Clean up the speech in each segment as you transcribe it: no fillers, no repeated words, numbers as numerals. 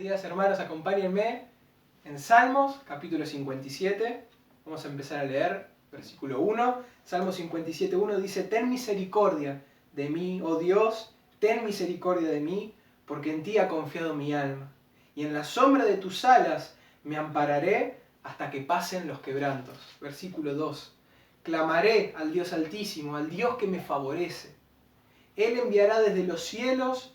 queridas hermanas, acompáñenme en Salmos, capítulo 57. Vamos a empezar a leer, versículo 1. Salmo 57:1 dice: Ten misericordia de mí, oh Dios, ten misericordia de mí, porque en ti ha confiado mi alma. Y en la sombra de tus alas me ampararé hasta que pasen los quebrantos. Versículo 2. Clamaré al Dios Altísimo, al Dios que me favorece. Él enviará desde los cielos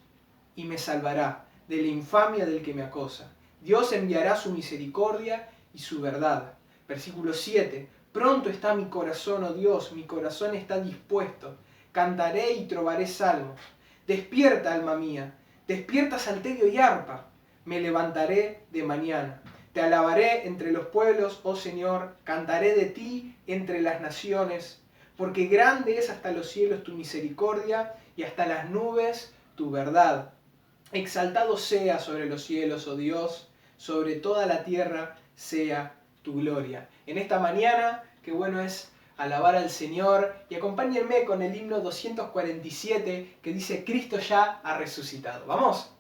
y me salvará de la infamia del que me acosa. Dios enviará su misericordia y su verdad. Versículo 7. Pronto está mi corazón, oh Dios, mi corazón está dispuesto. Cantaré y trovaré salmos. Despierta, alma mía, despierta, salterio y arpa. Me levantaré de mañana. Te alabaré entre los pueblos, oh Señor, cantaré de ti entre las naciones, porque grande es hasta los cielos tu misericordia y hasta las nubes tu verdad. Exaltado sea sobre los cielos, oh Dios, sobre toda la tierra sea tu gloria. En esta mañana, qué bueno es alabar al Señor, y acompáñenme con el himno 247 que dice: Cristo ya ha resucitado. ¡Vamos!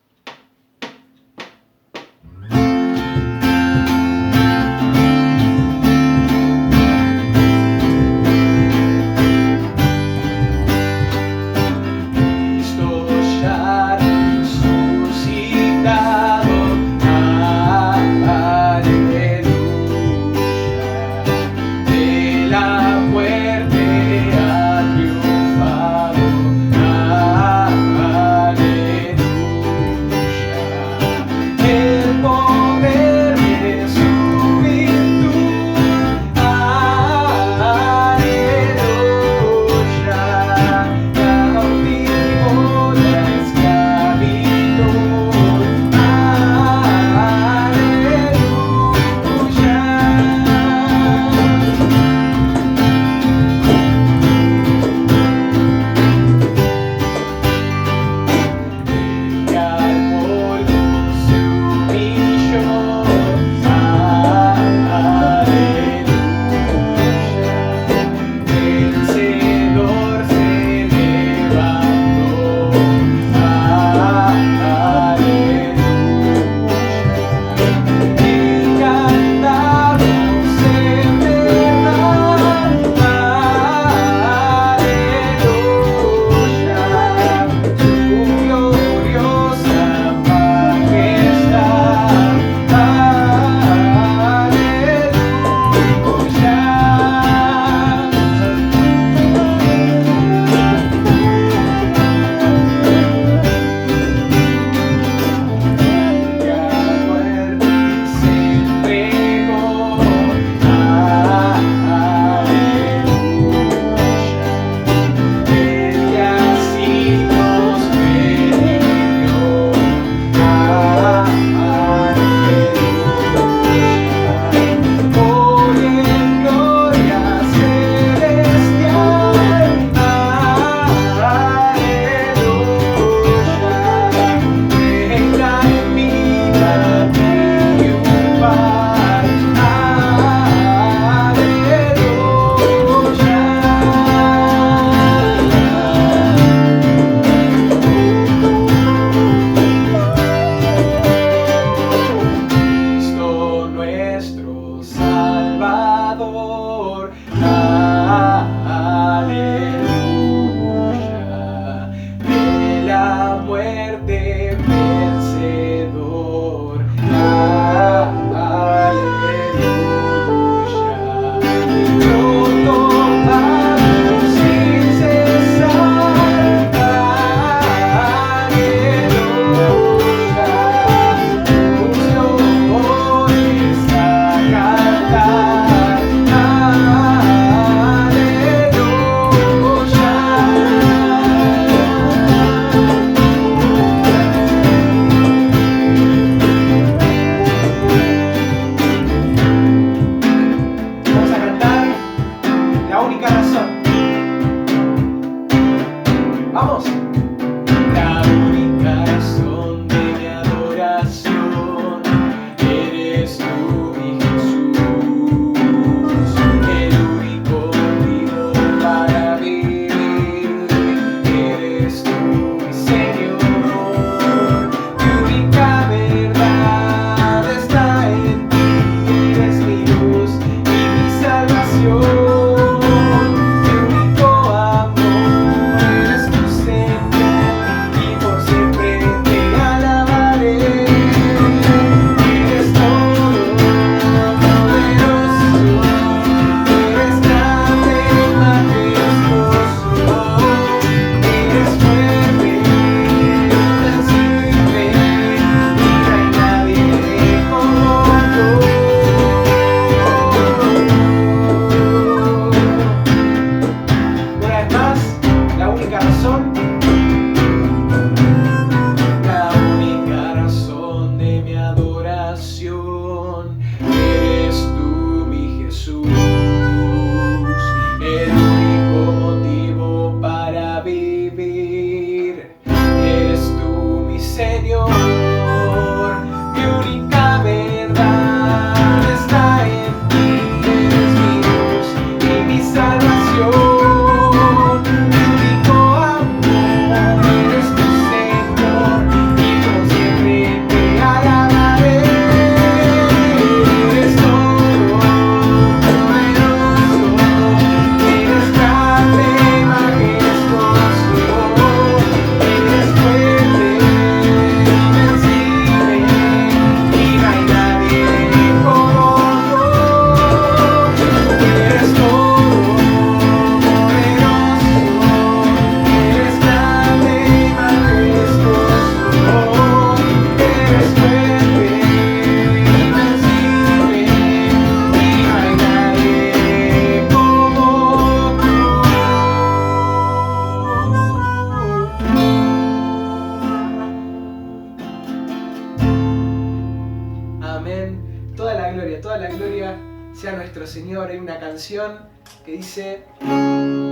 sea nuestro Señor. Hay una canción que dice: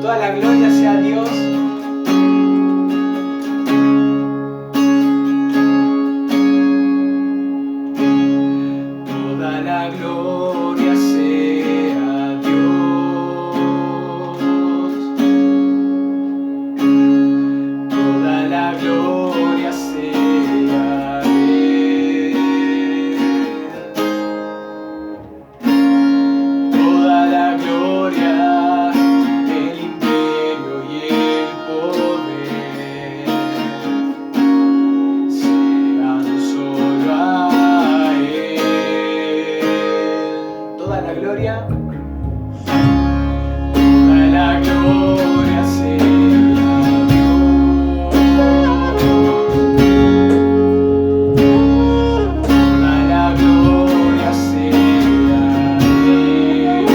toda la gloria sea a Dios. Toda la gloria sea a Dios. Toda la gloria sea a Él. Toda la gloria, el imperio y el poder sean solo a Él. Toda la gloria, toda la gloria sea a Dios. Toda la gloria sea a Él.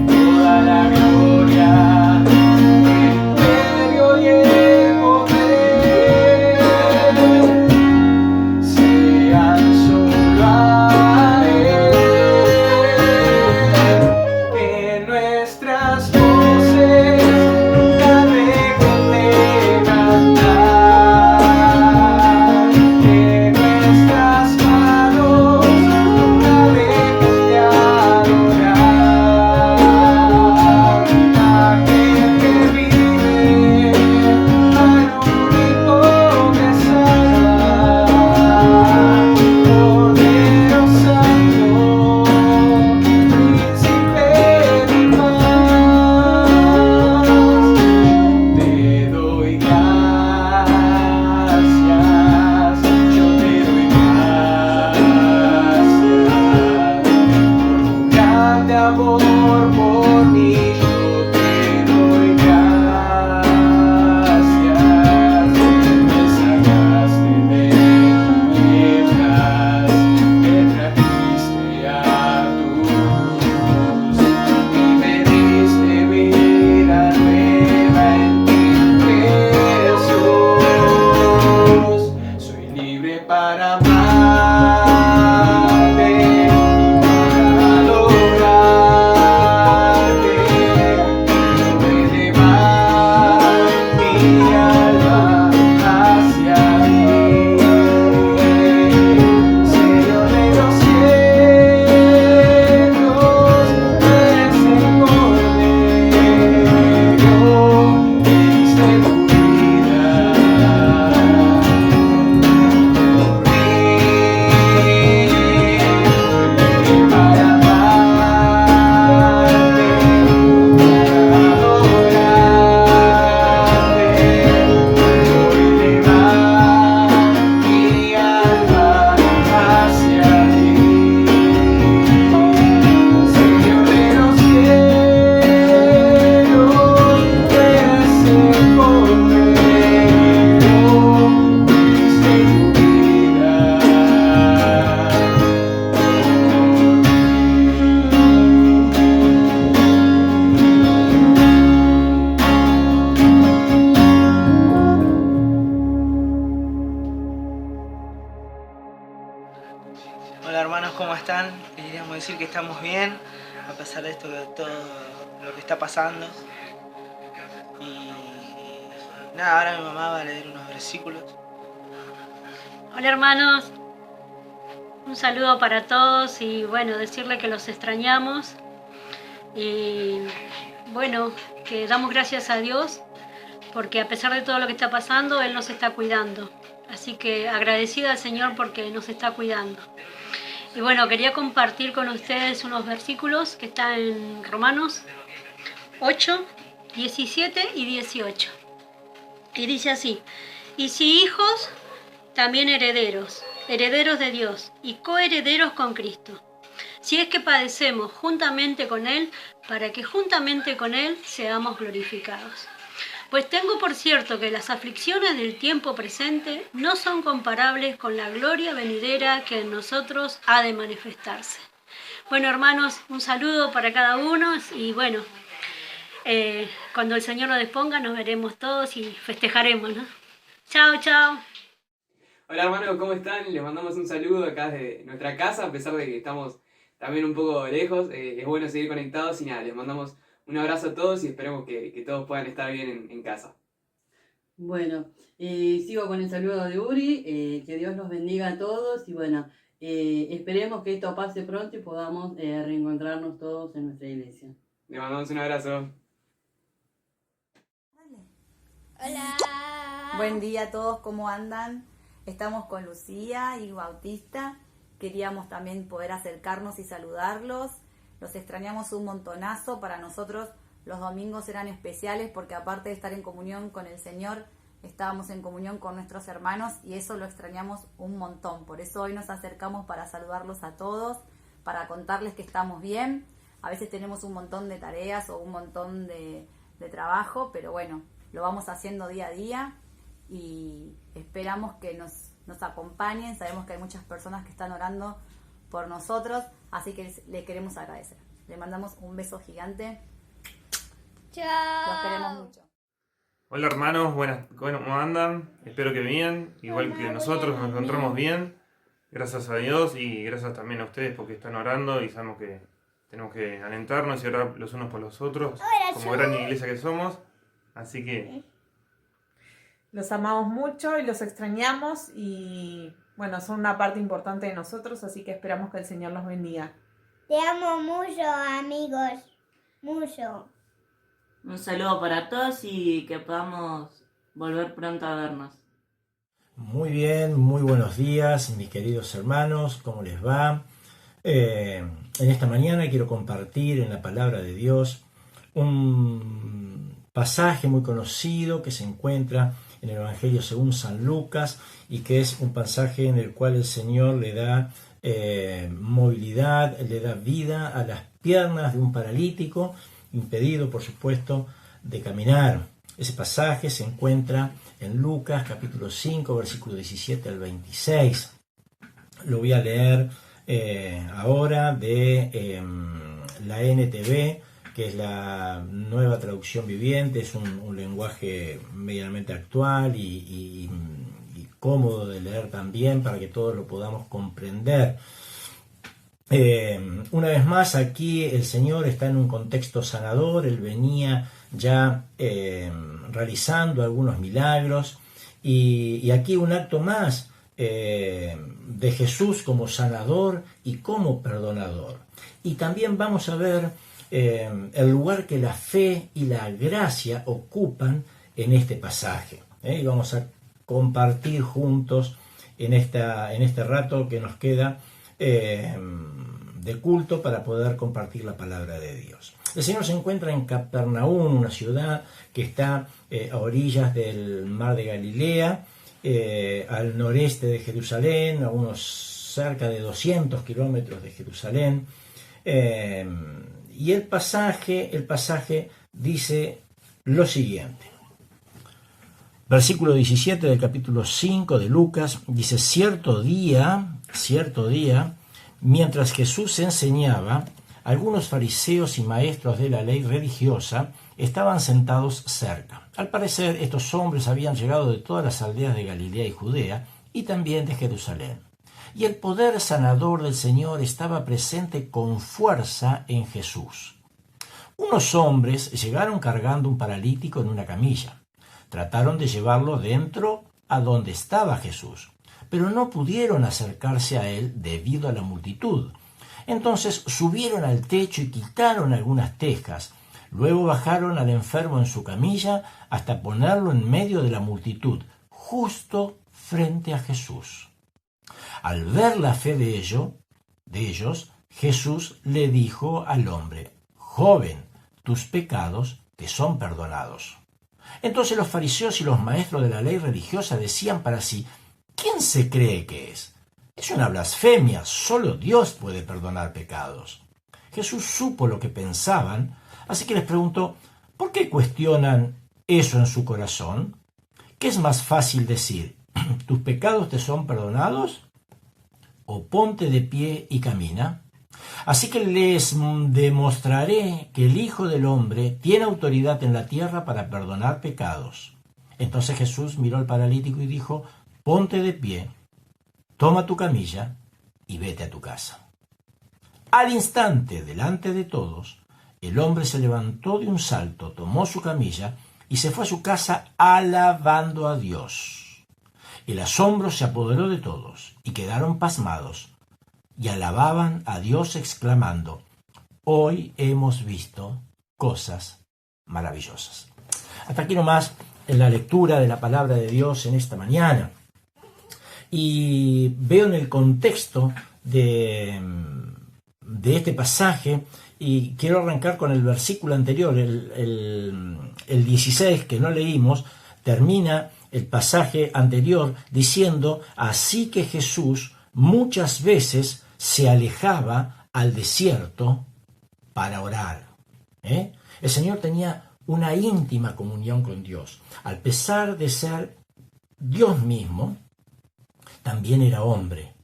Toda la gloria, el imperio y el poder sean solo a Él. En nuestras voces nunca dejen de cantar, en nuestras manos nunca dejen de adorar aquel que vive, al único que salva, Cordero Santo, Príncipe de paz. Te doy gracias, yo te doy gracias por tu grande amor por mí. Yo te doy gracias, me sacaste de tinieblas, me trajiste a tu luz y me diste vida nueva en ti, Jesús. Soy libre para amarte y para adorarte. Quiero elevar mi alma hacia ti, Señor de los cielos, tú eres el Cordero que diste tu vida por mí. Para amarte, para adorarte, quiero elevar mi alma hacia ti, Señor de los cielos, tú eres el Cordero que diste tu vida Hola hermanos, ¿cómo están? Queríamos decir que estamos bien, a pesar de esto, de todo lo que está pasando. Y nada, ahora mi mamá va a leer unos versículos. Hola hermanos, un saludo para todos y bueno, decirle que los extrañamos y bueno, que damos gracias a Dios porque a pesar de todo lo que está pasando, Él nos está cuidando. Así que agradecida al Señor porque nos está cuidando. Y bueno, quería compartir con ustedes unos versículos que están en Romanos 8, 17 y 18. Y dice así: y si hijos, también herederos, herederos de Dios y coherederos con Cristo, si es que padecemos juntamente con Él, para que juntamente con Él seamos glorificados. Pues tengo por cierto que las aflicciones del tiempo presente no son comparables con la gloria venidera que en nosotros ha de manifestarse. Bueno, hermanos, un saludo para cada uno y bueno, cuando el Señor nos disponga nos veremos todos y festejaremos, ¿no? Chao, chao. Hola hermanos, ¿cómo están? Les mandamos un saludo acá de nuestra casa, a pesar de que estamos también un poco lejos. Es bueno seguir conectados y nada, les mandamos un abrazo a todos y esperemos que todos puedan estar bien en casa. Bueno, sigo con el saludo de Uri, que Dios los bendiga a todos y bueno, esperemos que esto pase pronto y podamos reencontrarnos todos en nuestra iglesia. Les mandamos un abrazo. Hola. Buen día a todos, ¿cómo andan? Estamos con Lucía y Bautista. Queríamos también poder acercarnos y saludarlos. Los extrañamos un montonazo. Para nosotros los domingos eran especiales porque aparte de estar en comunión con el Señor, estábamos en comunión con nuestros hermanos y eso lo extrañamos un montón. Por eso hoy nos acercamos para saludarlos a todos, para contarles que estamos bien. A veces tenemos un montón de tareas o un montón de trabajo, pero bueno, lo vamos haciendo día a día y esperamos que nos acompañen. Sabemos que hay muchas personas que están orando por nosotros, así que le queremos agradecer. Le mandamos un beso gigante. Chao. Los queremos mucho. Hola hermanos, ¿cómo andan? Espero que bien, igual que nosotros nos encontramos bien. Gracias a Dios y gracias también a ustedes porque están orando y sabemos que tenemos que alentarnos y orar los unos por los otros, como gran iglesia que somos. Así que los amamos mucho y los extrañamos y bueno, son una parte importante de nosotros, así que esperamos que el Señor los bendiga. Te amo mucho, amigos. Mucho. Un saludo para todos y que podamos volver pronto a vernos. Muy bien, muy buenos días, mis queridos hermanos, ¿cómo les va? En esta mañana quiero compartir en la palabra de Dios un pasaje muy conocido que se encuentra en el Evangelio según San Lucas y que es un pasaje en el cual el Señor le da movilidad, le da vida a las piernas de un paralítico, impedido por supuesto de caminar. Ese pasaje se encuentra en Lucas capítulo 5 versículo 17 al 26. Lo voy a leer ahora de la NTV, que es la nueva traducción viviente. Es un lenguaje medianamente actual y cómodo de leer también para que todos lo podamos comprender. Una vez más, aquí el Señor está en un contexto sanador. Él venía ya realizando algunos milagros y aquí un acto más de Jesús como sanador y como perdonador. Y también vamos a ver el lugar que la fe y la gracia ocupan en este pasaje. Y vamos a compartir juntos en este rato que nos queda de culto para poder compartir la palabra de Dios. El Señor se encuentra en Capernaum, una ciudad que está a orillas del mar de Galilea, al noreste de Jerusalén, a unos cerca de 200 kilómetros de Jerusalén. Y el pasaje dice lo siguiente. Versículo 17 del capítulo 5 de Lucas dice: cierto día, mientras Jesús enseñaba, algunos fariseos y maestros de la ley religiosa estaban sentados cerca. Al parecer, estos hombres habían llegado de todas las aldeas de Galilea y Judea y también de Jerusalén. Y el poder sanador del Señor estaba presente con fuerza en Jesús. Unos hombres llegaron cargando un paralítico en una camilla. Trataron de llevarlo dentro a donde estaba Jesús, pero no pudieron acercarse a él debido a la multitud. Entonces subieron al techo y quitaron algunas tejas. Luego bajaron al enfermo en su camilla hasta ponerlo en medio de la multitud, justo frente a Jesús. Al ver la fe de ellos, Jesús le dijo al hombre: joven, tus pecados te son perdonados. Entonces los fariseos y los maestros de la ley religiosa decían para sí: ¿quién se cree que es? Es una blasfemia, solo Dios puede perdonar pecados. Jesús supo lo que pensaban, así que les preguntó: ¿por qué cuestionan eso en su corazón? ¿Qué es más fácil decir: tus pecados te son perdonados? ¿O ponte de pie y camina? Así que les demostraré que el Hijo del Hombre tiene autoridad en la tierra para perdonar pecados. Entonces Jesús miró al paralítico y dijo: ponte de pie. toma tu camilla y vete a tu casa. Al instante, delante de todos, el hombre se levantó de un salto, tomó su camilla y se fue a su casa alabando a Dios. El asombro se apoderó de todos y quedaron pasmados y alababan a Dios exclamando: hoy hemos visto cosas maravillosas. Hasta aquí nomás en la lectura de la palabra de Dios en esta mañana. Y veo en el contexto de este pasaje, y quiero arrancar con el versículo anterior, el 16 que no leímos. Termina el pasaje anterior diciendo: así que Jesús muchas veces se alejaba al desierto para orar. El Señor tenía una íntima comunión con Dios. A pesar de ser Dios mismo, también era hombre.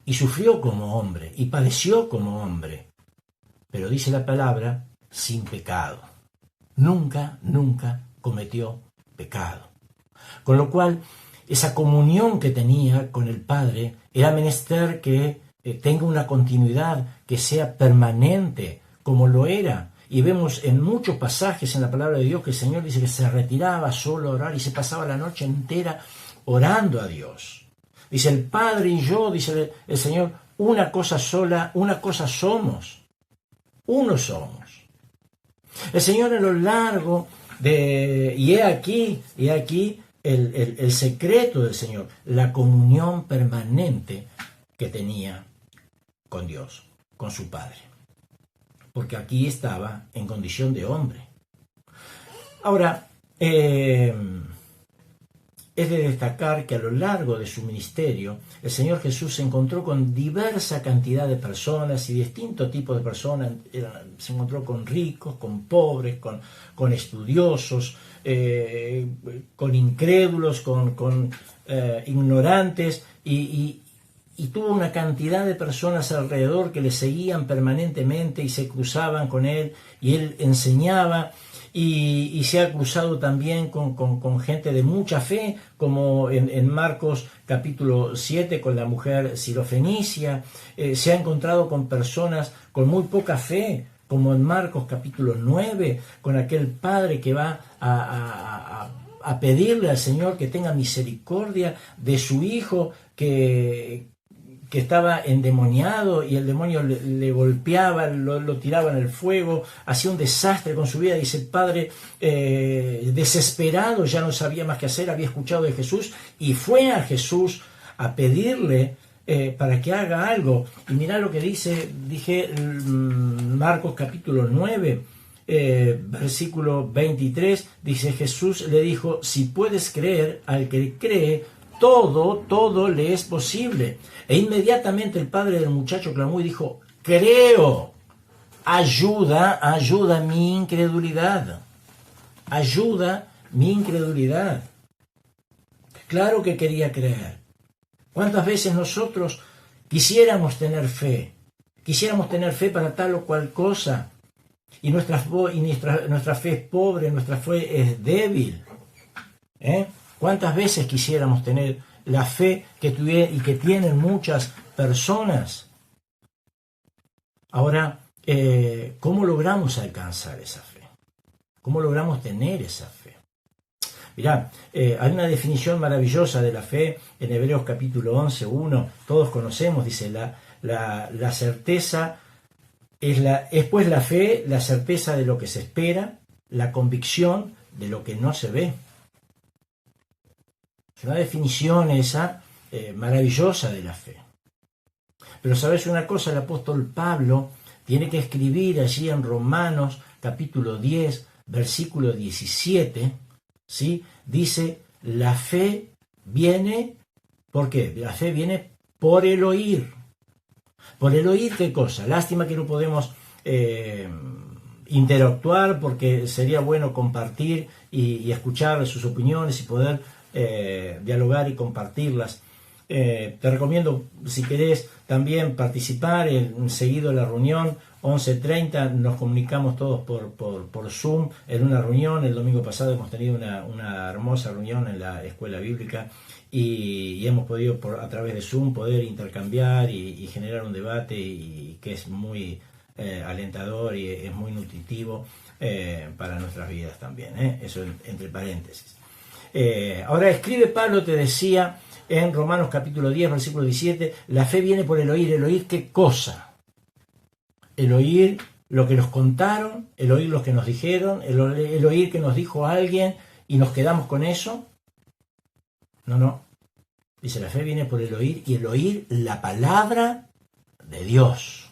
Y sufrió como hombre, y padeció como hombre. Pero dice la palabra, sin pecado. Nunca cometió pecado. Con lo cual, esa comunión que tenía con el Padre era menester que tenga una continuidad, que sea permanente, como lo era. Y vemos en muchos pasajes en la palabra de Dios que el Señor dice que se retiraba solo a orar y se pasaba la noche entera orando a Dios. Dice: el Padre y yo, dice el Señor, una cosa sola, una cosa somos. Uno somos. El Señor a lo largo de... Y he aquí el secreto del Señor, la comunión permanente que tenía con Dios, con su Padre. Porque aquí estaba en condición de hombre. Ahora, es de destacar que a lo largo de su ministerio, el Señor Jesús se encontró con diversa cantidad de personas y distintos tipos de personas. Se encontró con ricos, con pobres, con estudiosos, con incrédulos, con ignorantes, y tuvo una cantidad de personas alrededor que le seguían permanentemente y se cruzaban con él, y él enseñaba. Y se ha cruzado también con gente de mucha fe, como en Marcos capítulo 7 con la mujer sirofenicia. Se ha encontrado con personas con muy poca fe, como en Marcos capítulo 9, con aquel padre que va a pedirle al Señor que tenga misericordia de su hijo que estaba endemoniado, y el demonio le golpeaba, lo tiraba en el fuego, hacía un desastre con su vida. Dice el padre, desesperado, ya no sabía más qué hacer, había escuchado de Jesús y fue a Jesús a pedirle para que haga algo. Y mirá lo que dije Marcos capítulo 9, versículo 23, dice: Jesús le dijo: si puedes creer, al que cree, todo le es posible. E inmediatamente el padre del muchacho clamó y dijo: creo, ayuda mi incredulidad. Ayuda mi incredulidad. Claro que quería creer. ¿Cuántas veces nosotros quisiéramos tener fe? Quisiéramos tener fe para tal o cual cosa. Y nuestra fe es pobre, nuestra fe es débil. ¿Cuántas veces quisiéramos tener la fe que tienen muchas personas? Ahora, ¿cómo logramos alcanzar esa fe? ¿Cómo logramos tener esa fe? Mirá, hay una definición maravillosa de la fe en Hebreos capítulo 11, 1. Todos conocemos, dice, la certeza es pues la fe, la certeza de lo que se espera, la convicción de lo que no se ve. Es una definición esa maravillosa de la fe. Pero sabes una cosa, el apóstol Pablo tiene que escribir allí en Romanos capítulo 10, versículo 17, ¿sí? Dice: la fe viene, ¿por qué? La fe viene por el oír. ¿Por el oír qué cosa? Lástima que no podemos interactuar, porque sería bueno compartir y escuchar sus opiniones y poder dialogar y compartirlas. Te recomiendo, si querés, también participar seguido de la reunión. 11:30 nos comunicamos todos por Zoom en una reunión. El domingo pasado hemos tenido una hermosa reunión en la escuela bíblica y hemos podido a través de Zoom poder intercambiar y generar un debate y que es muy alentador y es muy nutritivo para nuestras vidas también. Eso entre paréntesis. Ahora escribe Pablo, te decía, en Romanos capítulo 10, versículo 17, la fe viene por el oír. ¿El oír qué cosa? El oír lo que nos contaron, el oír lo que nos dijeron, el oír que nos dijo alguien y nos quedamos con eso. No. Dice, la fe viene por el oír y el oír la palabra de Dios.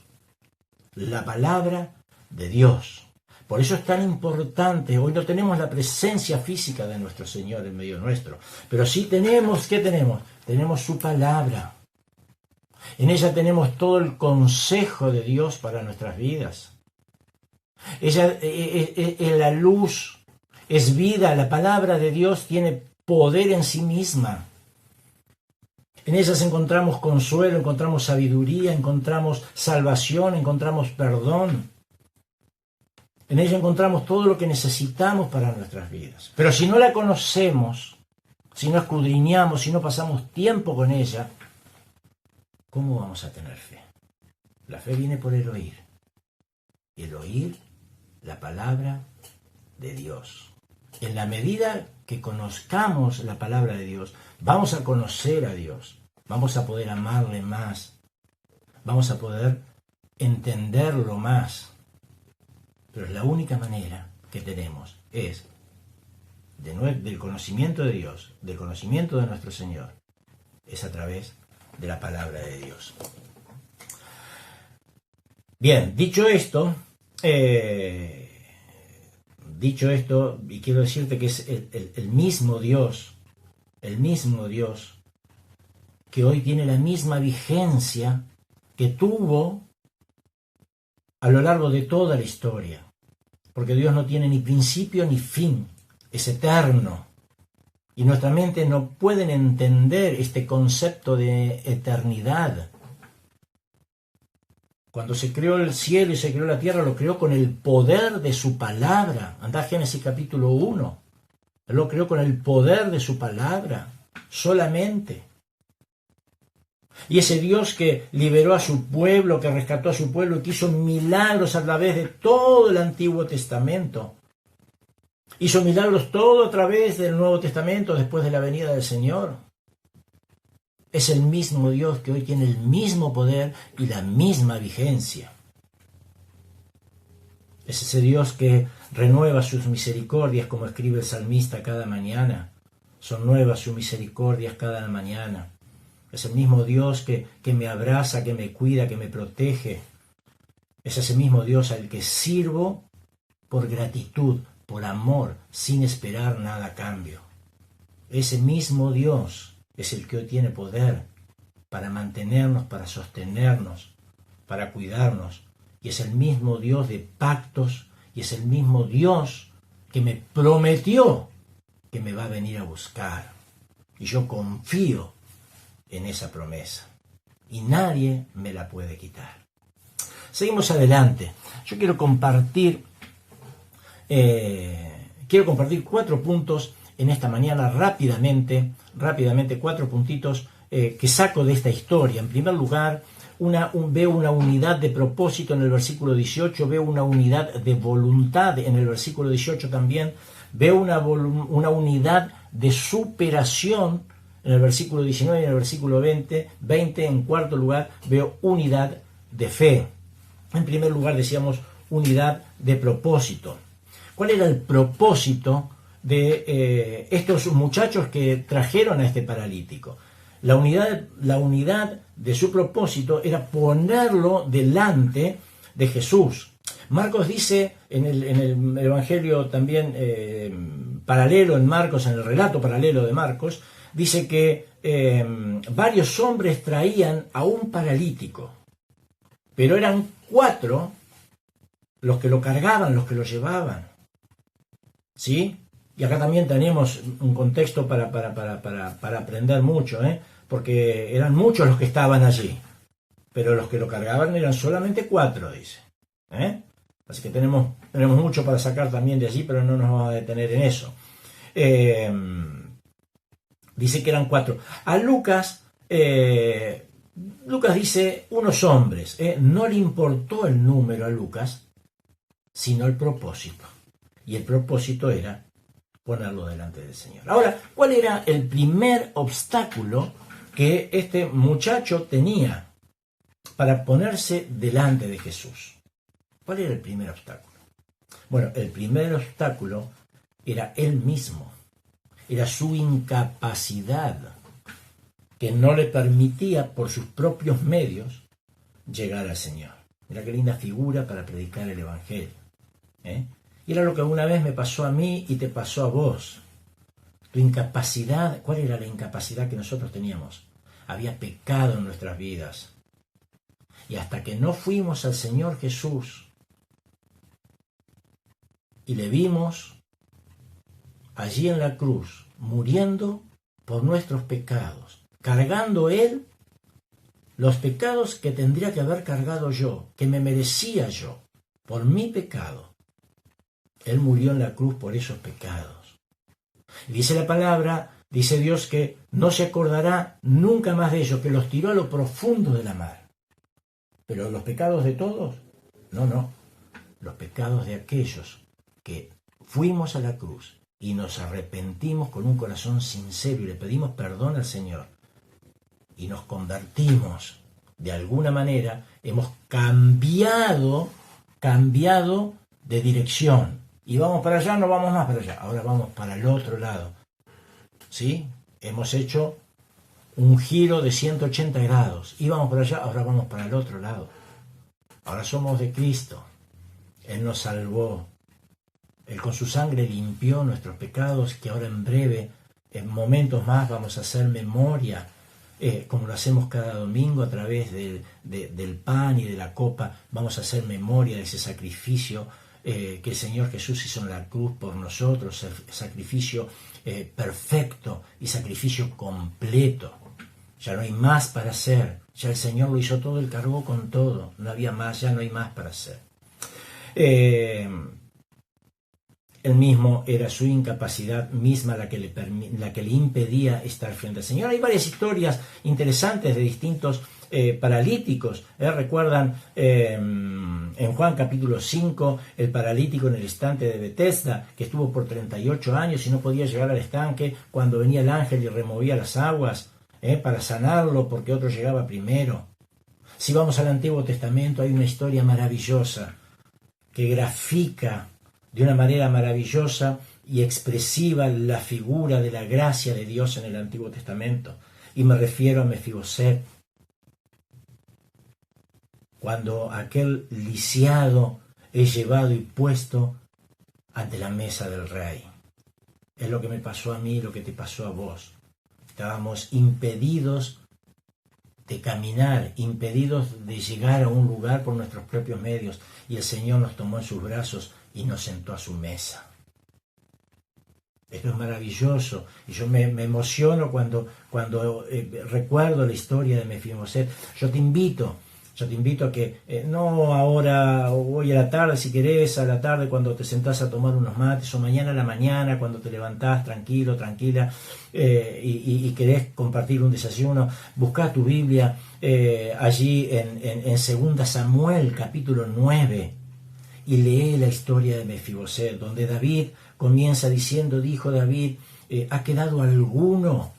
La palabra de Dios. Por eso es tan importante. Hoy no tenemos la presencia física de nuestro Señor en medio nuestro, pero sí tenemos, ¿qué tenemos? Tenemos su palabra. En ella tenemos todo el consejo de Dios para nuestras vidas. Ella es la luz, es vida. La palabra de Dios tiene poder en sí misma. En ellas encontramos consuelo, encontramos sabiduría, encontramos salvación, encontramos perdón. En ella encontramos todo lo que necesitamos para nuestras vidas. Pero si no la conocemos, si no escudriñamos, si no pasamos tiempo con ella, ¿cómo vamos a tener fe? La fe viene por el oír. Y el oír la palabra de Dios. En la medida que conozcamos la palabra de Dios, vamos a conocer a Dios. Vamos a poder amarle más. Vamos a poder entenderlo más. Pero la única manera que tenemos es del conocimiento de Dios, del conocimiento de nuestro Señor, es a través de la palabra de Dios. Bien, dicho esto, y quiero decirte que es el mismo Dios que hoy tiene la misma vigencia que tuvo a lo largo de toda la historia, porque Dios no tiene ni principio ni fin, es eterno. Y nuestra mente no puede entender este concepto de eternidad. Cuando se creó el cielo y se creó la tierra, lo creó con el poder de su palabra. Andá a Génesis capítulo 1. Él lo creó con el poder de su palabra, solamente. Y ese Dios que liberó a su pueblo, que rescató a su pueblo y que hizo milagros a través de todo el Antiguo Testamento. Hizo milagros todo a través del Nuevo Testamento después de la venida del Señor. Es el mismo Dios que hoy tiene el mismo poder y la misma vigencia. Es ese Dios que renueva sus misericordias, como escribe el salmista cada mañana. Son nuevas sus misericordias cada mañana. Es el mismo Dios que me abraza, que me cuida, que me protege. Es ese mismo Dios al que sirvo por gratitud, por amor, sin esperar nada a cambio. Ese mismo Dios es el que hoy tiene poder para mantenernos, para sostenernos, para cuidarnos. Y es el mismo Dios de pactos, y es el mismo Dios que me prometió que me va a venir a buscar. Y yo confío en esa promesa. Y nadie me la puede quitar. Seguimos adelante. Yo quiero compartir 4 puntos en esta mañana rápidamente 4 puntitos que saco de esta historia. En primer lugar, veo una unidad de propósito en el versículo 18, veo una unidad de voluntad en el versículo 18 también, veo una unidad de superación en el versículo 19 y en el versículo 20. En cuarto lugar, veo unidad de fe. En primer lugar, decíamos unidad de propósito. ¿Cuál era el propósito de estos muchachos que trajeron a este paralítico? La unidad de su propósito era ponerlo delante de Jesús. Marcos dice en el Evangelio también paralelo en Marcos, en el relato paralelo de Marcos, dice que varios hombres traían a un paralítico, pero eran 4 los que lo cargaban, los que lo llevaban. ¿Sí? Y acá también tenemos un contexto para aprender mucho, porque eran muchos los que estaban allí, pero los que lo cargaban eran solamente 4, dice. Así que tenemos mucho para sacar también de allí, pero no nos vamos a detener en eso. Dice que eran 4. A Lucas dice unos hombres. No le importó el número a Lucas, sino el propósito. Y el propósito era ponerlo delante del Señor. Ahora, ¿cuál era el primer obstáculo que este muchacho tenía para ponerse delante de Jesús? ¿Cuál era el primer obstáculo? Bueno, el primer obstáculo era él mismo, era su incapacidad, que no le permitía por sus propios medios llegar al Señor. Mira qué linda figura para predicar el Evangelio. Y era lo que una vez me pasó a mí y te pasó a vos. Tu incapacidad, ¿cuál era la incapacidad que nosotros teníamos? Había pecado en nuestras vidas. Y hasta que no fuimos al Señor Jesús y le vimos allí en la cruz, muriendo por nuestros pecados, cargando Él los pecados que tendría que haber cargado yo, que me merecía yo, por mi pecado. Él murió en la cruz por esos pecados. Y dice la palabra, dice Dios que no se acordará nunca más de ellos, que los tiró a lo profundo de la mar. Pero los pecados de todos, no, los pecados de aquellos que fuimos a la cruz y nos arrepentimos con un corazón sincero y le pedimos perdón al Señor y nos convertimos de alguna manera, hemos cambiado de dirección. Y vamos para allá, no vamos más para allá, ahora vamos para el otro lado. ¿Sí? Hemos hecho un giro de 180 grados. Íbamos para allá, ahora vamos para el otro lado. Ahora somos de Cristo. Él nos salvó. Él con su sangre limpió nuestros pecados, que ahora en breve, en momentos más, vamos a hacer memoria, como lo hacemos cada domingo a través del pan y de la copa. Vamos a hacer memoria de ese sacrificio que el Señor Jesús hizo en la cruz por nosotros, sacrificio perfecto y sacrificio completo. Ya no hay más para hacer, ya el Señor lo hizo todo, Él cargó con todo, no había más, ya no hay más para hacer. Él mismo era su incapacidad misma la que le impedía estar frente al Señor. Hay varias historias interesantes de distintos paralíticos. Recuerdan en Juan capítulo 5, el paralítico en el estanque de Betesda, que estuvo por 38 años y no podía llegar al estanque cuando venía el ángel y removía las aguas para sanarlo porque otro llegaba primero. Si vamos al Antiguo Testamento, hay una historia maravillosa que grafica de una manera maravillosa y expresiva la figura de la gracia de Dios en el Antiguo Testamento. Y me refiero a Mefiboset. Cuando aquel lisiado es llevado y puesto ante la mesa del rey. Es lo que me pasó a mí, lo que te pasó a vos. Estábamos impedidos de caminar, impedidos de llegar a un lugar por nuestros propios medios. Y el Señor nos tomó en sus brazos y nos sentó a su mesa. Esto es maravilloso. Y yo me emociono cuando recuerdo la historia de Mefiboset. Yo te invito a que, no ahora o hoy a la tarde, si querés, a la tarde cuando te sentás a tomar unos mates, o mañana a la mañana cuando te levantás tranquilo, tranquila, y querés compartir un desayuno, buscá tu Biblia allí en 2 Samuel capítulo 9 y lee la historia de Mefiboset, donde David comienza diciendo, dijo David, ¿ha quedado alguno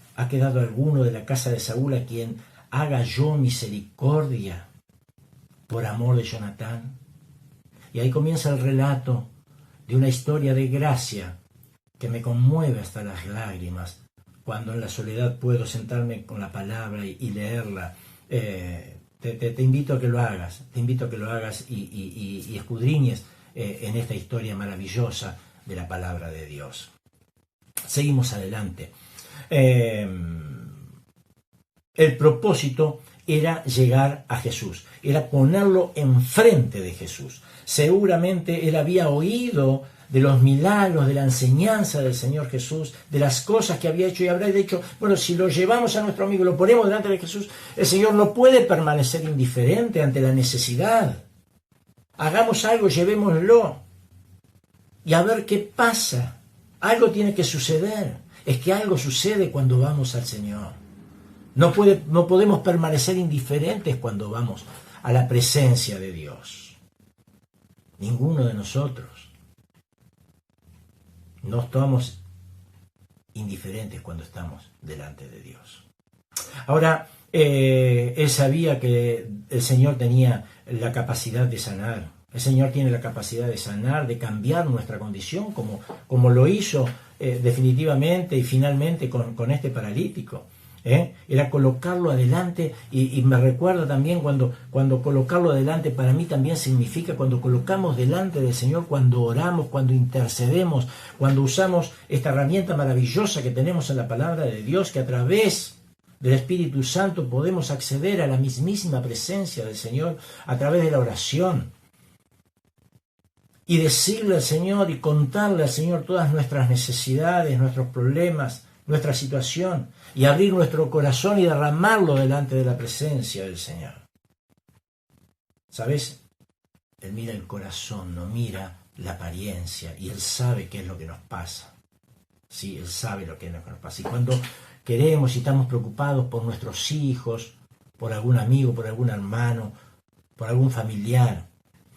de la casa de Saúl a quien haga yo misericordia por amor de Jonatán? Y ahí comienza el relato de una historia de gracia que me conmueve hasta las lágrimas, cuando en la soledad puedo sentarme con la palabra y leerla. Te invito a que lo hagas, y escudriñes en esta historia maravillosa de la palabra de Dios. Seguimos adelante. El propósito era llegar a Jesús, era ponerlo enfrente de Jesús. Seguramente él había oído de los milagros, de la enseñanza del Señor Jesús, de las cosas que había hecho y habrá dicho, bueno, si lo llevamos a nuestro amigo, lo ponemos delante de Jesús, el Señor no puede permanecer indiferente ante la necesidad. Hagamos algo, llevémoslo y a ver qué pasa. Algo tiene que suceder. Es que algo sucede cuando vamos al Señor. No podemos permanecer indiferentes cuando vamos a la presencia de Dios. Ninguno de nosotros. No estamos indiferentes cuando estamos delante de Dios. Ahora, él sabía que el Señor tenía la capacidad de sanar. El Señor tiene la capacidad de sanar, de cambiar nuestra condición, como lo hizo definitivamente y finalmente con este paralítico. Era colocarlo adelante y me recuerda también cuando colocarlo adelante para mí también significa cuando colocamos delante del Señor, cuando oramos, cuando intercedemos, cuando usamos esta herramienta maravillosa que tenemos en la palabra de Dios, que a través del Espíritu Santo podemos acceder a la mismísima presencia del Señor a través de la oración y decirle al Señor y contarle al Señor todas nuestras necesidades, nuestros problemas, nuestra situación, y abrir nuestro corazón y derramarlo delante de la presencia del Señor. ¿Sabes? Él mira el corazón, no mira la apariencia, y Él sabe qué es lo que nos pasa. Sí, Él sabe lo que es lo que nos pasa. Y cuando queremos y estamos preocupados por nuestros hijos, por algún amigo, por algún hermano, por algún familiar,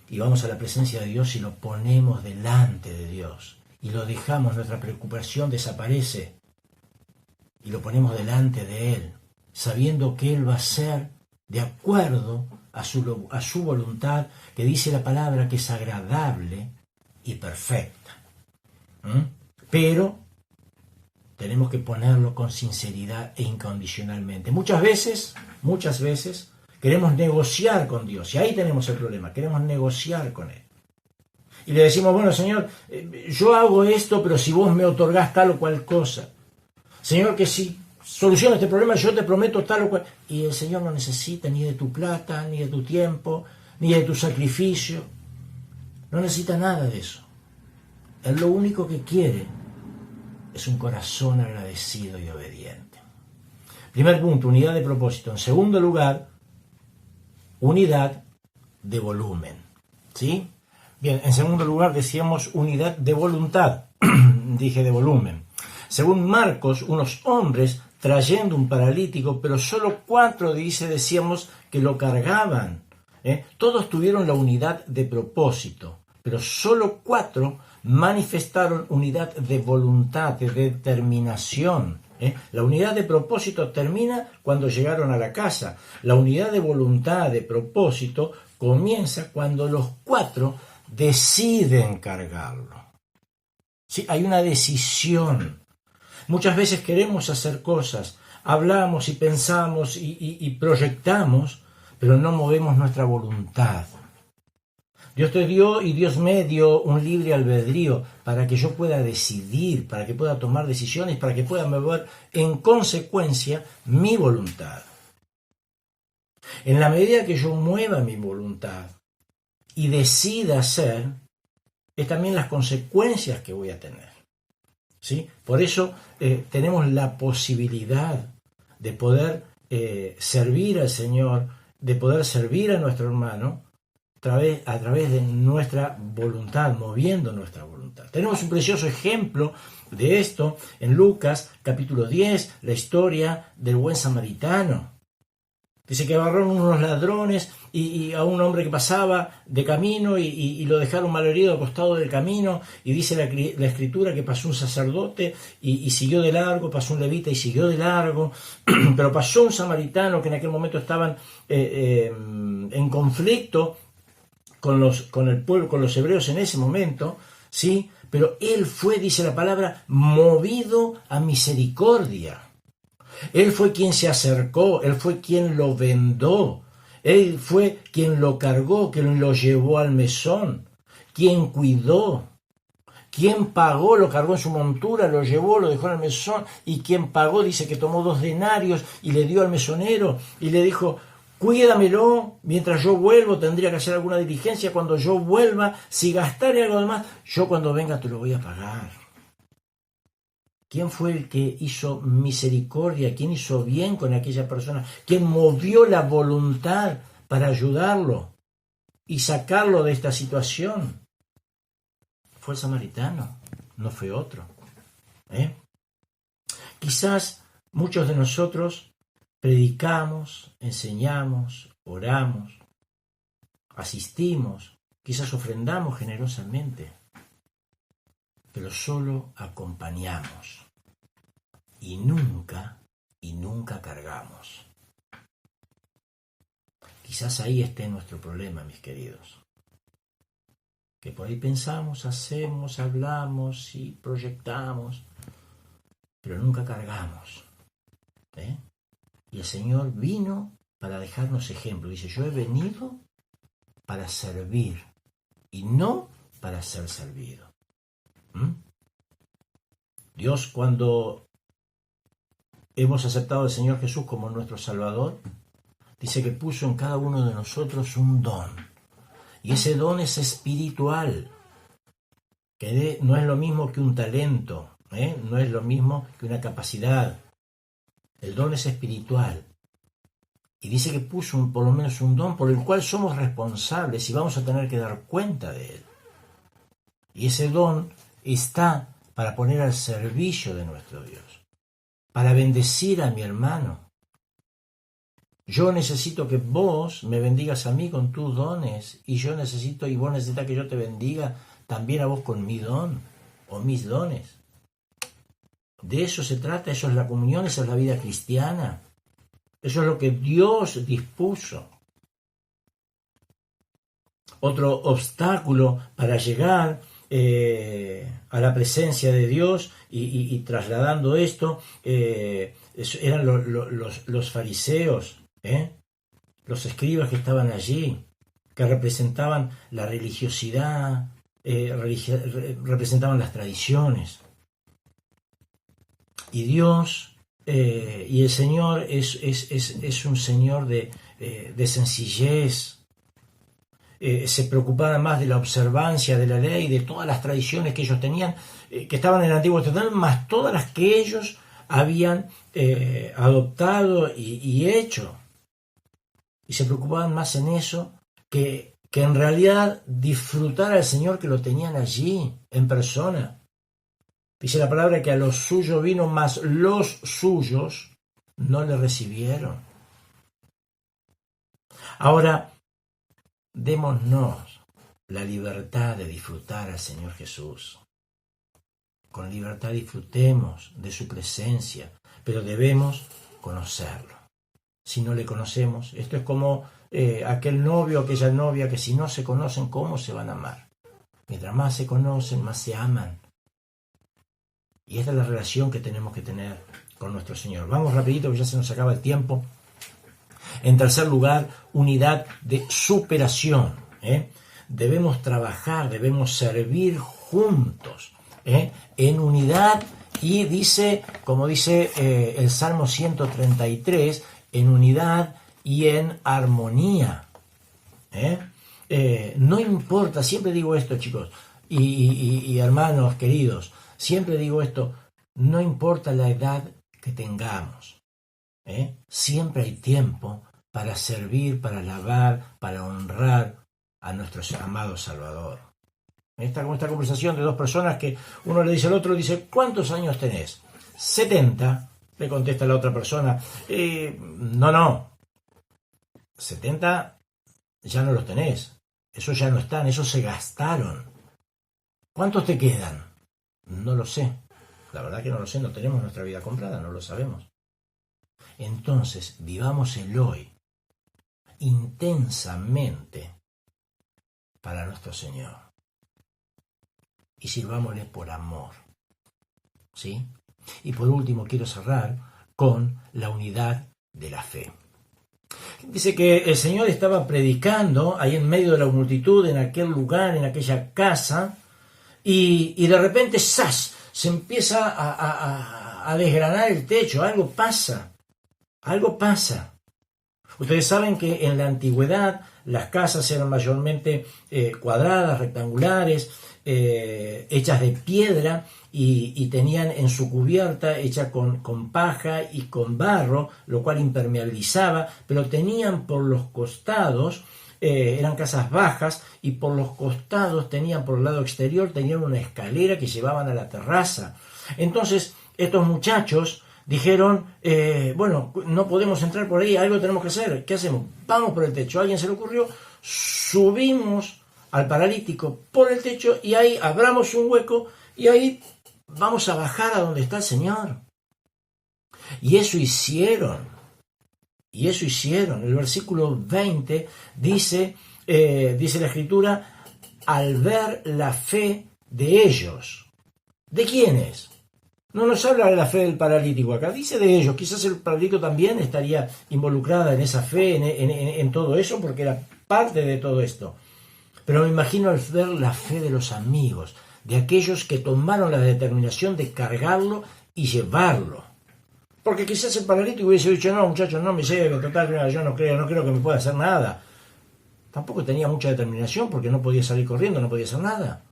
y vamos a la presencia de Dios y lo ponemos delante de Dios, y lo dejamos, nuestra preocupación desaparece, y lo ponemos delante de Él, sabiendo que Él va a hacer de acuerdo a su voluntad, que dice la palabra que es agradable y perfecta. Pero tenemos que ponerlo con sinceridad e incondicionalmente. Muchas veces, queremos negociar con Dios, y ahí tenemos el problema, queremos negociar con Él. Y le decimos, bueno, Señor, yo hago esto, pero si vos me otorgás tal o cual cosa. Señor, que si soluciona este problema, yo te prometo tal o cual. Y el Señor no necesita ni de tu plata, ni de tu tiempo, ni de tu sacrificio. No necesita nada de eso. Él lo único que quiere es un corazón agradecido y obediente. Primer punto, unidad de propósito. En segundo lugar, unidad de volumen. ¿Sí? Bien, en segundo lugar decíamos unidad de voluntad. Dije de volumen. Según Marcos, unos hombres trayendo un paralítico, pero solo 4, decíamos, que lo cargaban. Todos tuvieron la unidad de propósito, pero solo 4 manifestaron unidad de voluntad, de determinación. La unidad de propósito termina cuando llegaron a la casa. La unidad de voluntad, de propósito, comienza cuando los 4 deciden cargarlo. ¿Sí? Hay una decisión. Muchas veces queremos hacer cosas, hablamos y pensamos y proyectamos, pero no movemos nuestra voluntad. Dios te dio y Dios me dio un libre albedrío para que yo pueda decidir, para que pueda tomar decisiones, para que pueda mover en consecuencia mi voluntad. En la medida que yo mueva mi voluntad y decida hacer, es también las consecuencias que voy a tener. ¿Sí? Por eso tenemos la posibilidad de poder servir al Señor, de poder servir a nuestro hermano a través de nuestra voluntad, moviendo nuestra voluntad. Tenemos un precioso ejemplo de esto en Lucas capítulo 10, la historia del buen samaritano. Dice que agarraron unos ladrones y a un hombre que pasaba de camino y lo dejaron malherido al costado del camino, y dice la escritura que pasó un sacerdote y siguió de largo, pasó un levita y siguió de largo, pero pasó un samaritano que en aquel momento estaban en conflicto con el pueblo, con los hebreos en ese momento, ¿sí? Pero él fue, dice la palabra, movido a misericordia. Él fue quien se acercó, Él fue quien lo vendó, Él fue quien lo cargó, quien lo llevó al mesón, quien cuidó, quien pagó, lo cargó en su montura, lo llevó, lo dejó en el mesón, y quien pagó, dice que tomó 2 denarios y le dio al mesonero y le dijo, Cuídamelo, mientras yo vuelvo tendría que hacer alguna diligencia, cuando yo vuelva, si gastare algo de más, yo cuando venga te lo voy a pagar. ¿Quién fue el que hizo misericordia? ¿Quién hizo bien con aquella persona? ¿Quién movió la voluntad para ayudarlo y sacarlo de esta situación? Fue el samaritano, no fue otro. Quizás muchos de nosotros predicamos, enseñamos, oramos, asistimos, quizás ofrendamos generosamente, pero solo acompañamos y nunca cargamos. Quizás ahí esté nuestro problema, mis queridos. Que por ahí pensamos, hacemos, hablamos y proyectamos, pero nunca cargamos. Y el Señor vino para dejarnos ejemplo. Dice, yo he venido para servir y no para ser servido. Dios, cuando hemos aceptado al Señor Jesús como nuestro Salvador, dice que puso en cada uno de nosotros un don. Y ese don es espiritual, que no es lo mismo que un talento, no es lo mismo que una capacidad. El don es espiritual. Y dice que puso por lo menos un don por el cual somos responsables y vamos a tener que dar cuenta de él. Y ese don está para poner al servicio de nuestro Dios, para bendecir a mi hermano. Yo necesito que vos me bendigas a mí con tus dones y vos necesitas que yo te bendiga también a vos con mi don o mis dones. De eso se trata, eso es la comunión, esa es la vida cristiana. Eso es lo que Dios dispuso. Otro obstáculo para llegar a la presencia de Dios y trasladando esto, eran los fariseos, los escribas que estaban allí, que representaban la religiosidad, representaban las tradiciones. Y Dios y el Señor es un Señor de sencillez. Se preocupaban más de la observancia de la ley, de todas las tradiciones que ellos tenían, que estaban en el Antiguo Testamento, más todas las que ellos habían adoptado y hecho. Y se preocupaban más en eso que en realidad disfrutar al Señor que lo tenían allí, en persona. Dice la palabra que a los suyos vino, mas los suyos no le recibieron. Ahora, démonos la libertad de disfrutar al Señor Jesús. Con libertad disfrutemos de su presencia, pero debemos conocerlo. Si no le conocemos, esto es como aquel novio, aquella novia que si no se conocen, ¿cómo se van a amar? Mientras más se conocen, más se aman. Y esta es la relación que tenemos que tener con nuestro Señor. Vamos rapidito, que ya se nos acaba el tiempo. En tercer lugar, unidad de superación. Debemos trabajar, debemos servir juntos, en unidad. Y dice, como dice el Salmo 133, en unidad y en armonía. No importa, siempre digo esto, chicos, y hermanos queridos, siempre digo esto, no importa la edad que tengamos, siempre hay tiempo para servir, para alabar, para honrar a nuestro amado Salvador. Esta conversación de dos personas que uno le dice al otro, dice, ¿cuántos años tenés? 70, le contesta la otra persona, no, 70 ya no los tenés, esos ya no están, esos se gastaron. ¿Cuántos te quedan? No lo sé, la verdad que no lo sé, no tenemos nuestra vida comprada, no lo sabemos. Entonces, vivamos el hoy intensamente para nuestro Señor y sirvámosle por amor, ¿sí? Y por último quiero cerrar con la unidad de la fe. Dice que el Señor estaba predicando ahí en medio de la multitud, en aquel lugar, en aquella casa, y de repente ¡zas!, se empieza a desgranar el techo, algo pasa. Ustedes saben que en la antigüedad las casas eran mayormente cuadradas, rectangulares, hechas de piedra y tenían en su cubierta hecha con paja y con barro, lo cual impermeabilizaba, pero tenían por los costados, eran casas bajas y por los costados tenían, por el lado exterior, tenían una escalera que llevaban a la terraza. Entonces estos muchachos dijeron, bueno, no podemos entrar por ahí, algo tenemos que hacer, ¿qué hacemos? Vamos por el techo. A alguien se le ocurrió, subimos al paralítico por el techo y ahí abramos un hueco y ahí vamos a bajar a donde está el Señor. Y eso hicieron. El versículo 20 dice la Escritura, al ver la fe de ellos. ¿De quiénes? No nos habla de la fe del paralítico acá, dice de ellos. Quizás el paralítico también estaría involucrada en esa fe, en todo eso, porque era parte de todo esto. Pero me imagino al ver la fe de los amigos, de aquellos que tomaron la determinación de cargarlo y llevarlo. Porque quizás el paralítico hubiese dicho, no muchachos, no me lleven, total, yo no creo que me pueda hacer nada. Tampoco tenía mucha determinación porque no podía salir corriendo, no podía hacer nada.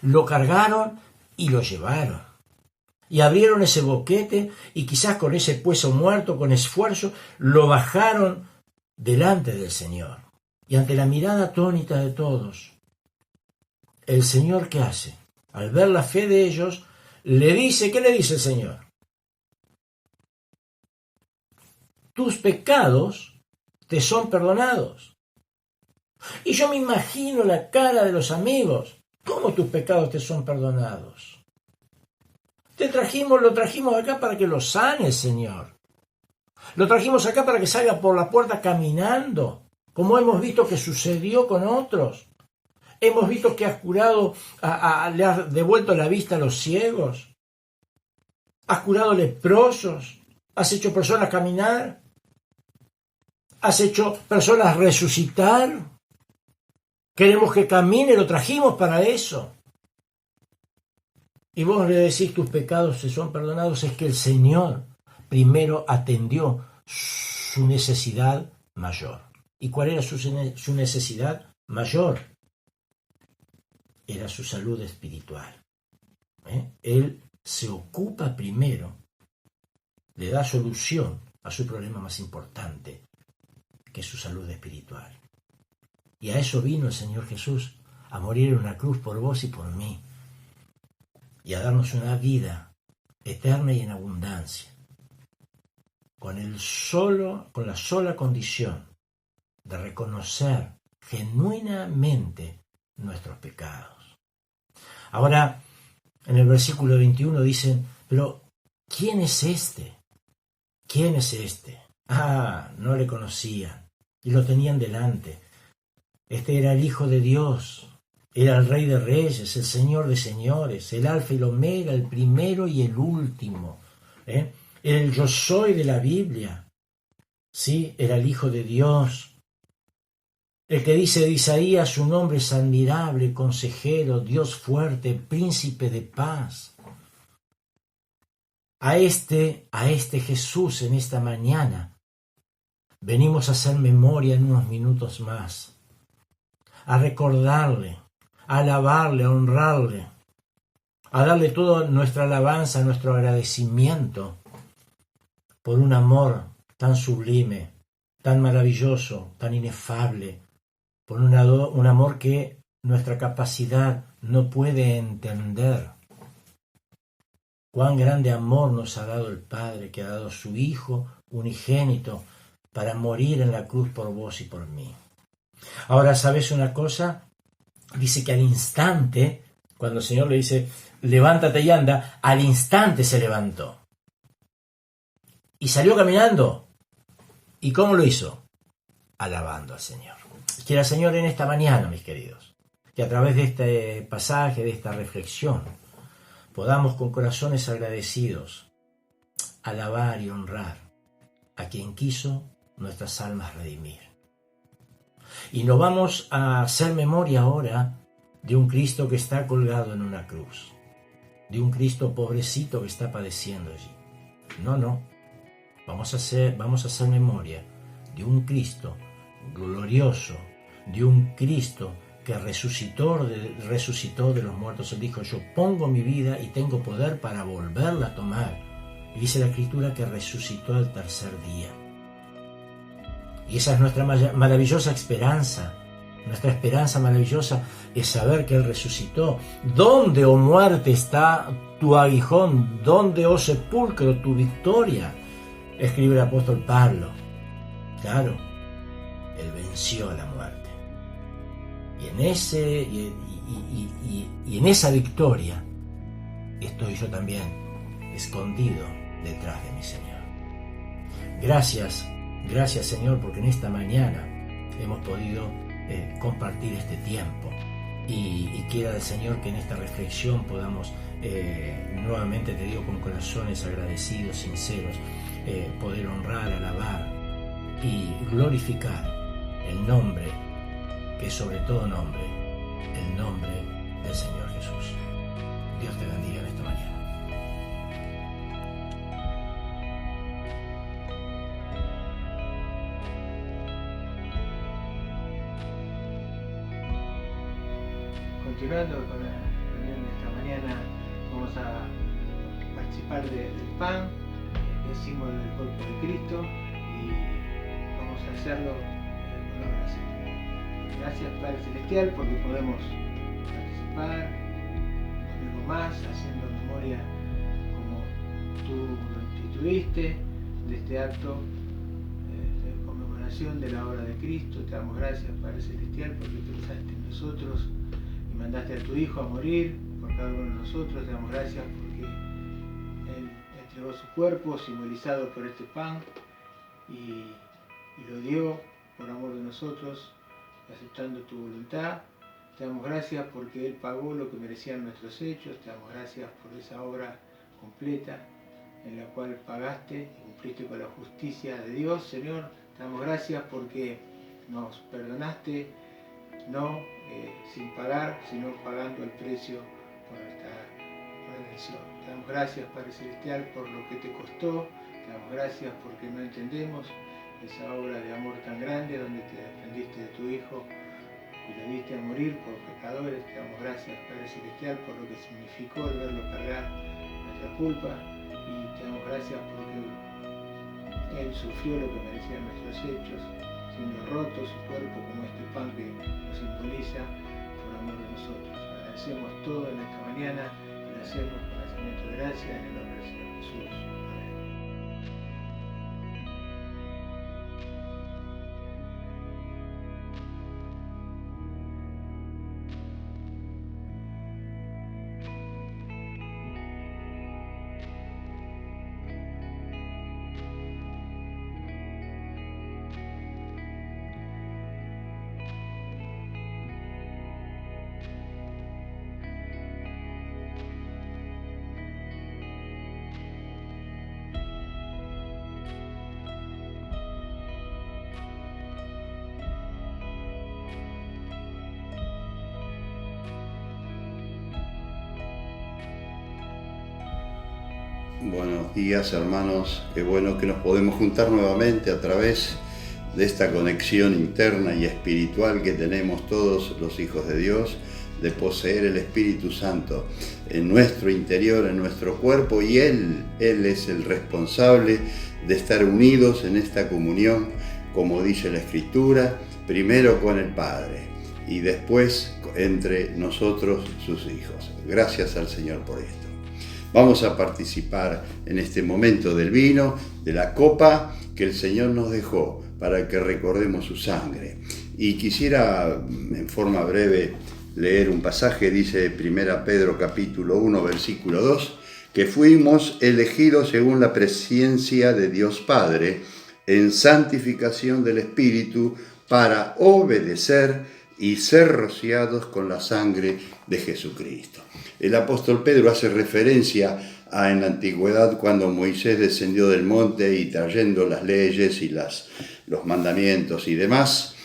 Lo cargaron y lo llevaron. Y abrieron ese boquete y quizás con ese peso muerto, con esfuerzo, lo bajaron delante del Señor. Y ante la mirada atónita de todos, el Señor, ¿qué hace? Al ver la fe de ellos, le dice, ¿qué le dice el Señor? Tus pecados te son perdonados. Y yo me imagino la cara de los amigos. ¿Cómo tus pecados te son perdonados? Lo trajimos acá para que lo sane, Señor. Lo trajimos acá para que salga por la puerta caminando, como hemos visto que sucedió con otros. Hemos visto que has curado, le has devuelto la vista a los ciegos. Has curado leprosos. Has hecho personas caminar. Has hecho personas resucitar. Queremos que camine, lo trajimos para eso. Y vos le decís tus pecados te son perdonados, es que el Señor primero atendió su necesidad mayor. ¿Y cuál era su necesidad mayor? Era su salud espiritual. Él se ocupa primero, le da solución a su problema más importante, que es su salud espiritual. Y a eso vino el Señor Jesús, a morir en una cruz por vos y por mí, y a darnos una vida eterna y en abundancia, con la sola condición de reconocer genuinamente nuestros pecados. Ahora, en el versículo 21 dicen, pero ¿quién es este? ¿Quién es este? No le conocían y lo tenían delante. Este era el Hijo de Dios, era el Rey de Reyes, el Señor de Señores, el Alfa y el Omega, el primero y el último. Era el Yo Soy de la Biblia. Sí, era el Hijo de Dios. El que dice de Isaías, su nombre es admirable, consejero, Dios fuerte, príncipe de paz. A este Jesús en esta mañana venimos a hacer memoria en unos minutos más, a recordarle, a alabarle, a honrarle, a darle toda nuestra alabanza, nuestro agradecimiento por un amor tan sublime, tan maravilloso, tan inefable, por un amor que nuestra capacidad no puede entender. Cuán grande amor nos ha dado el Padre, que ha dado su Hijo unigénito para morir en la cruz por vos y por mí. Ahora, ¿sabes una cosa? Dice que al instante, cuando el Señor le dice, levántate y anda, al instante se levantó. Y salió caminando. ¿Y cómo lo hizo? Alabando al Señor. Quiera, Señor, en esta mañana, mis queridos, que a través de este pasaje, de esta reflexión, podamos con corazones agradecidos alabar y honrar a quien quiso nuestras almas redimir. Y nos vamos a hacer memoria ahora de un Cristo que está colgado en una cruz, de un Cristo pobrecito que está padeciendo allí. No, vamos a hacer memoria de un Cristo glorioso, de un Cristo que resucitó de los muertos. Él dijo: yo pongo mi vida y tengo poder para volverla a tomar. Y dice la Escritura que resucitó al tercer día. Y esa es nuestra maravillosa esperanza. Nuestra esperanza maravillosa es saber que Él resucitó. ¿Dónde, oh muerte, está tu aguijón? ¿Dónde, oh sepulcro, tu victoria? Escribe el apóstol Pablo. Claro, Él venció a la muerte. Y en esa victoria estoy yo también, escondido detrás de mi Señor. Gracias Señor, porque en esta mañana hemos podido compartir este tiempo. Y quiera el Señor que en esta reflexión podamos, nuevamente te digo, con corazones agradecidos, sinceros, poder honrar, alabar y glorificar el nombre, que es sobre todo nombre, el nombre del Señor Jesús. Dios te bendiga en esta mañana. Continuando con la reunión de esta mañana, vamos a participar del pan, que es símbolo del cuerpo de Cristo, y vamos a hacerlo con la oración. Gracias, Padre Celestial, porque podemos participar un domingo más, haciendo memoria como tú lo instituiste, de este acto de conmemoración de la obra de Cristo. Te damos gracias, Padre Celestial, porque pensaste en nosotros y mandaste a tu Hijo a morir por cada uno de nosotros. Te damos gracias porque Él entregó su cuerpo simbolizado por este pan y lo dio por amor de nosotros, aceptando tu voluntad. Te damos gracias porque Él pagó lo que merecían nuestros hechos. Te damos gracias por esa obra completa en la cual pagaste y cumpliste con la justicia de Dios. Señor, te damos gracias porque nos perdonaste, no sin pagar, sino pagando el precio por nuestra redención. Te damos gracias, Padre Celestial, por lo que te costó. Te damos gracias porque no entendemos esa obra de amor tan grande donde te desprendiste de tu Hijo y le diste a morir por pecadores. Te damos gracias, Padre Celestial, por lo que significó el verlo cargar nuestra culpa, y te damos gracias porque Él sufrió lo que merecían nuestros hechos, siendo roto su cuerpo como este pan que nos simboliza por amor de nosotros. Agradecemos todo en esta mañana y lo hacemos con nacimiento de gracia en el nombre del Señor Jesús. Buenos días, hermanos. Qué bueno que nos podemos juntar nuevamente a través de esta conexión interna y espiritual que tenemos todos los hijos de Dios, de poseer el Espíritu Santo en nuestro interior, en nuestro cuerpo, y Él es el responsable de estar unidos en esta comunión, como dice la Escritura, primero con el Padre y después entre nosotros, sus hijos. Gracias al Señor por esto. Vamos a participar en este momento del vino, de la copa que el Señor nos dejó para que recordemos su sangre. Y quisiera en forma breve leer un pasaje, dice 1 Pedro capítulo 1, versículo 2, que fuimos elegidos según la presciencia de Dios Padre en santificación del Espíritu para obedecer y ser rociados con la sangre de Jesucristo. El apóstol Pedro hace referencia a en la antigüedad cuando Moisés descendió del monte y trayendo las leyes y los mandamientos y demás,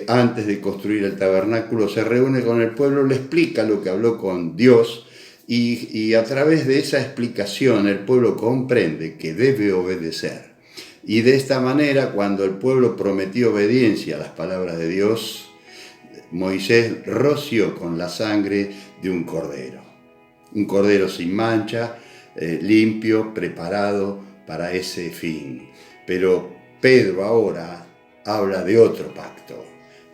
antes de construir el tabernáculo se reúne con el pueblo, le explica lo que habló con Dios y a través de esa explicación el pueblo comprende que debe obedecer. Y de esta manera, cuando el pueblo prometió obediencia a las palabras de Dios, Moisés roció con la sangre de un cordero sin mancha, limpio, preparado para ese fin. Pero Pedro ahora habla de otro pacto.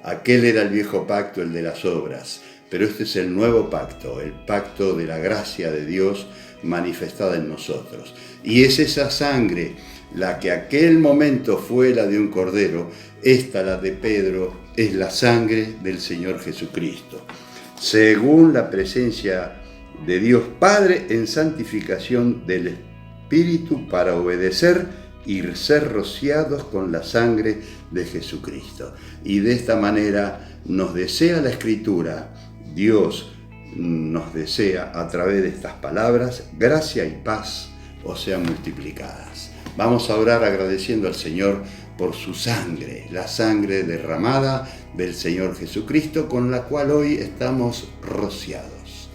Aquel era el viejo pacto, el de las obras, pero este es el nuevo pacto, el pacto de la gracia de Dios manifestada en nosotros. Y es esa sangre, la que aquel momento fue la de un cordero, esta, la de Pedro, es la sangre del Señor Jesucristo, según la presencia de Dios Padre en santificación del Espíritu para obedecer y ser rociados con la sangre de Jesucristo. Y de esta manera nos desea la Escritura, Dios nos desea a través de estas palabras, gracia y paz os sean multiplicadas. Vamos a orar agradeciendo al Señor por su sangre, la sangre derramada del Señor Jesucristo, con la cual hoy estamos rociados.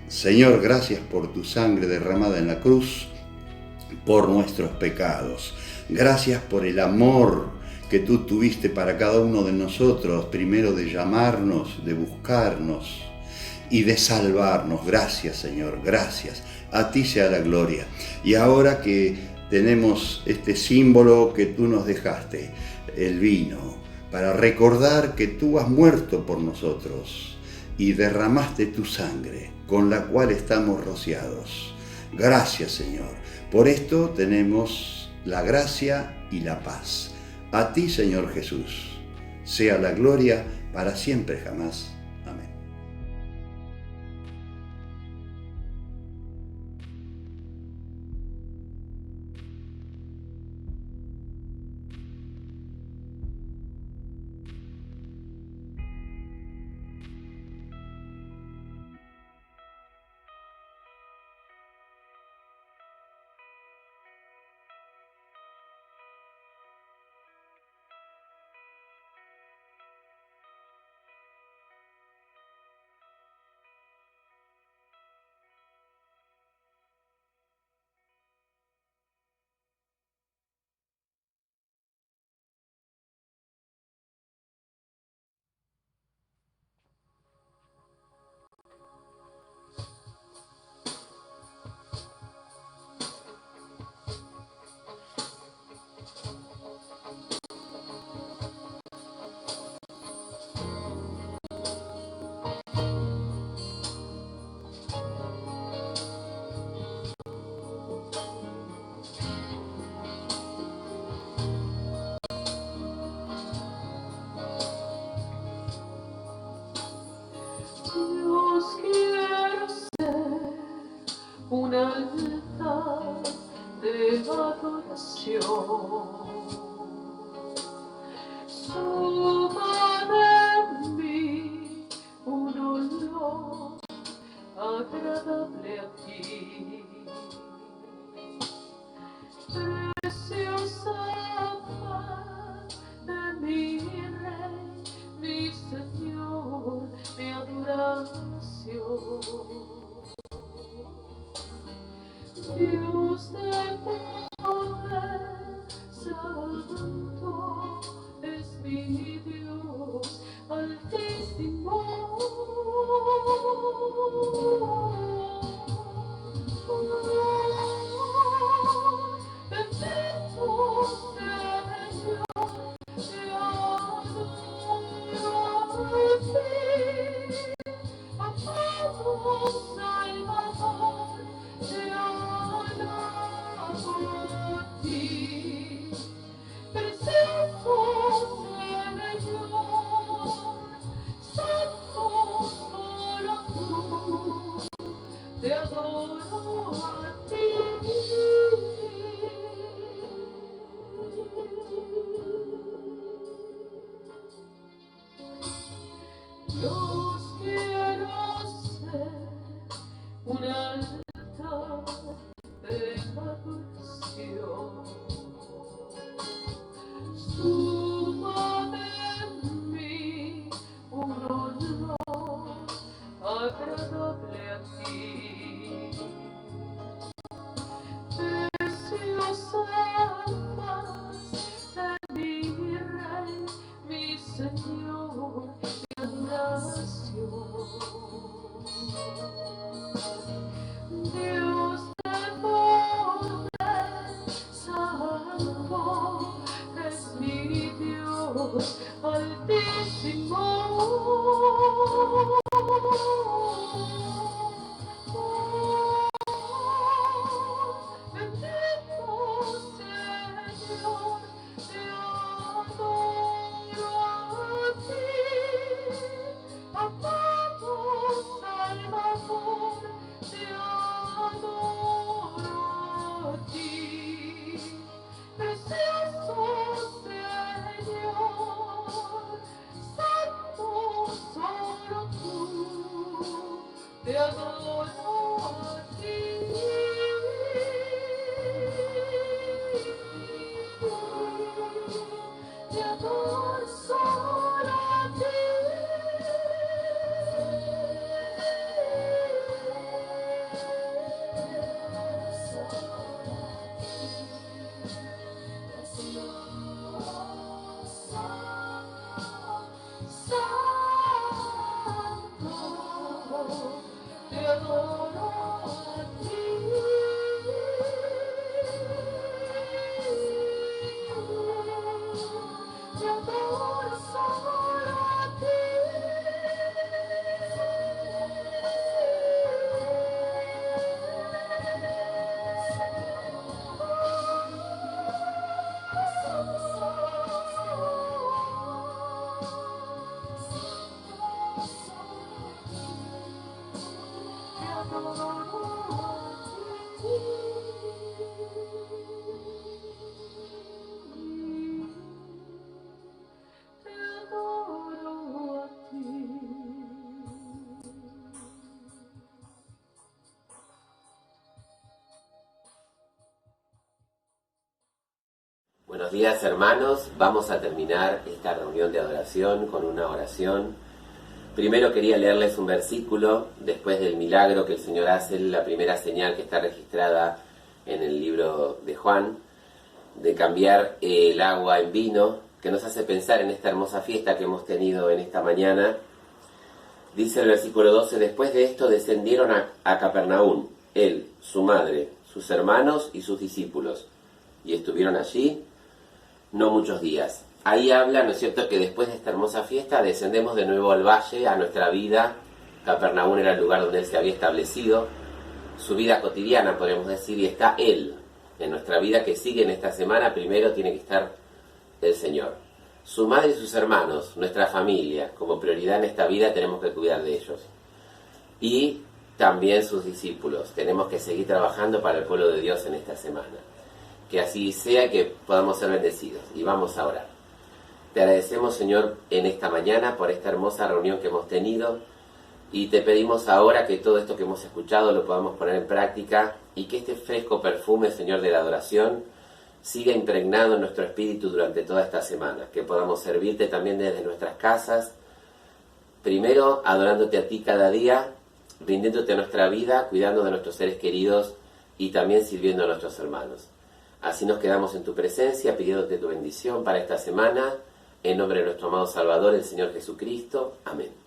Señor, gracias por tu sangre derramada en la cruz, por nuestros pecados. Gracias por el amor que tú tuviste para cada uno de nosotros, primero de llamarnos, de buscarnos y de salvarnos. Gracias, Señor, gracias. A ti sea la gloria. Y ahora que tenemos este símbolo que tú nos dejaste, el vino, para recordar que tú has muerto por nosotros y derramaste tu sangre, con la cual estamos rociados. Gracias, Señor. Por esto tenemos la gracia y la paz. A ti, Señor Jesús, sea la gloria para siempre jamás. Amén. Dios, quiero ser un altar de adoración. Suma de mí un olor agradable a ti. Preciosa paz de mi Rey, mi Señor, mi adoración. Dios de poder santo es mi Dios altísimo. Bendito sea Dios, te adoro a ti, amado Salvador, te alabo a ti. Precioso Señor, santo solo tú, te adoro a ti. Dios, quiero ser un altar de adoración. Suma de mí un olor agradable a ti. Preciosa paz te adoro a ti. Te adoro solo a ti. Te adoro a ti. Te adoro solo a ti. Buenos días, hermanos. Vamos a terminar esta reunión de adoración con una oración. Primero quería leerles un versículo después del milagro que el Señor hace, la primera señal que está registrada en el libro de Juan, de cambiar el agua en vino, que nos hace pensar en esta hermosa fiesta que hemos tenido en esta mañana. Dice el versículo 12: después de esto descendieron a Capernaum, él, su madre, sus hermanos y sus discípulos, y estuvieron allí no muchos días. Ahí habla, ¿no es cierto?, que después de esta hermosa fiesta descendemos de nuevo al valle, a nuestra vida. Capernaum era el lugar donde él se había establecido, su vida cotidiana, podemos decir, y está él. En nuestra vida que sigue en esta semana, primero tiene que estar el Señor. Su madre y sus hermanos, nuestra familia, como prioridad en esta vida tenemos que cuidar de ellos. Y también sus discípulos, tenemos que seguir trabajando para el pueblo de Dios en esta semana. Que así sea, que podamos ser bendecidos. Y vamos a orar. Te agradecemos, Señor, en esta mañana por esta hermosa reunión que hemos tenido, y te pedimos ahora que todo esto que hemos escuchado lo podamos poner en práctica, y que este fresco perfume, Señor, de la adoración siga impregnado en nuestro espíritu durante toda esta semana, que podamos servirte también desde nuestras casas, primero adorándote a ti cada día, rindiéndote a nuestra vida, cuidando de nuestros seres queridos y también sirviendo a nuestros hermanos. Así nos quedamos en tu presencia, pidiéndote tu bendición para esta semana, en nombre de nuestro amado Salvador, el Señor Jesucristo. Amén.